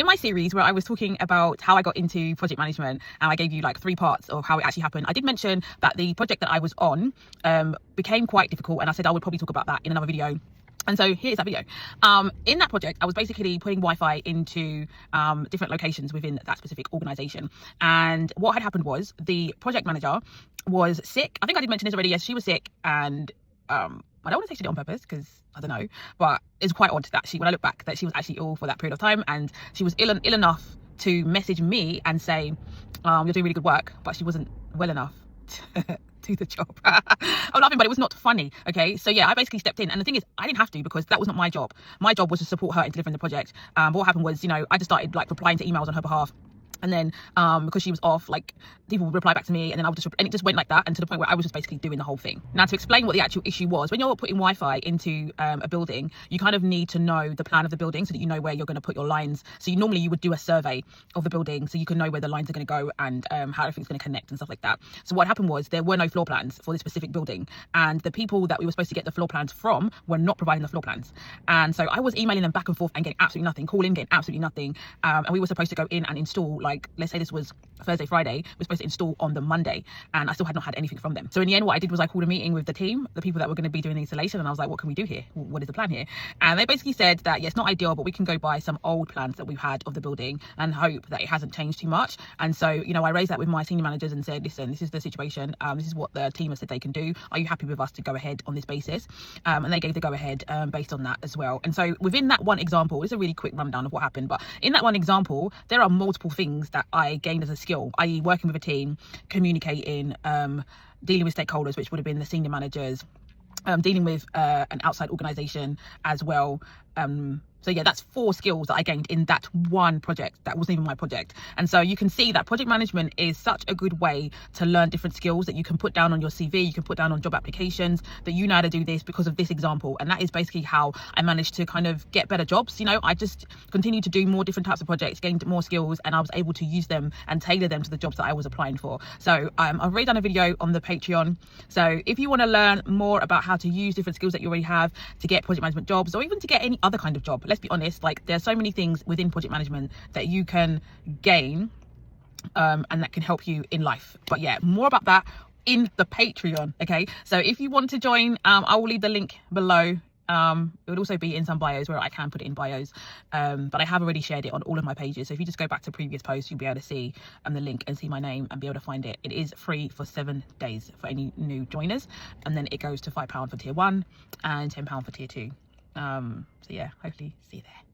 in my series where I was talking about how I got into project management, and I gave you like 3 parts of how it actually happened, I did mention that the project that I was on became quite difficult, and I said I would probably talk about that in another video. And so here's that video. In that project, I was basically putting Wi-Fi into different locations within that specific organization. And what had happened was the project manager was sick. I think I did mention this already. Yes, she was sick, and I don't want to say she did it on purpose because I don't know, but it's quite odd that when I look back, that she was actually ill for that period of time, and she was ill enough to message me and say, you're doing really good work, but she wasn't well enough to do the job. I'm laughing, but it was not funny. Okay, so yeah, I basically stepped in, and the thing is, I didn't have to, because that was not my job. My job was to support her in delivering the project. But what happened was, I just started like replying to emails on her behalf. And then because she was off, like, people would reply back to me, and then I would and it just went like that, and to the point where I was just basically doing the whole thing. Now, to explain what the actual issue was, when you're putting Wi-Fi into a building, you kind of need to know the plan of the building so that you know where you're going to put your lines. So you would do a survey of the building so you can know where the lines are going to go, and how everything's going to connect and stuff like that. So what happened was, there were no floor plans for this specific building, and the people that we were supposed to get the floor plans from were not providing the floor plans. And so I was emailing them back and forth and getting absolutely nothing, calling, getting absolutely nothing. And we were supposed to go in and install, like, let's say this was Thursday, Friday, we're supposed to install on the Monday, and I still had not had anything from them. So in the end, what I did was I called a meeting with the team, the people that were going to be doing the installation, and I was like, what can we do here? What is the plan here? And they basically said that, yeah, it's not ideal, but we can go by some old plans that we've had of the building and hope that it hasn't changed too much. And so, I raised that with my senior managers and said, listen, this is the situation. This is what the team has said they can do. Are you happy with us to go ahead on this basis? And they gave the go ahead based on that as well. And so within that one example, it's a really quick rundown of what happened, but in that one example, there are multiple things that I gained as a skill, i.e. working with a team, communicating, dealing with stakeholders, which would have been the senior managers, dealing with an outside organization as well. So yeah, that's 4 skills that I gained in that one project that wasn't even my project. And so you can see that project management is such a good way to learn different skills that you can put down on your CV, you can put down on job applications, that you know how to do this because of this example. And that is basically how I managed to kind of get better jobs. I just continued to do more different types of projects, gained more skills, and I was able to use them and tailor them to the jobs that I was applying for. So I've already done a video on the Patreon. So if you want to learn more about how to use different skills that you already have to get project management jobs, or even to get any other kind of job, let's be honest, like, there's so many things within project management that you can gain and that can help you in life. But yeah, more about that in the Patreon. Okay, so if you want to join, I will leave the link below. It would also be in some bios where I can put it in bios, but I have already shared it on all of my pages. So if you just go back to previous posts, you'll be able to see the link and see my name and be able to find it. It is free for 7 days for any new joiners, and then it goes to £5 for tier 1 and £10 for tier 2. So yeah, hopefully see you there.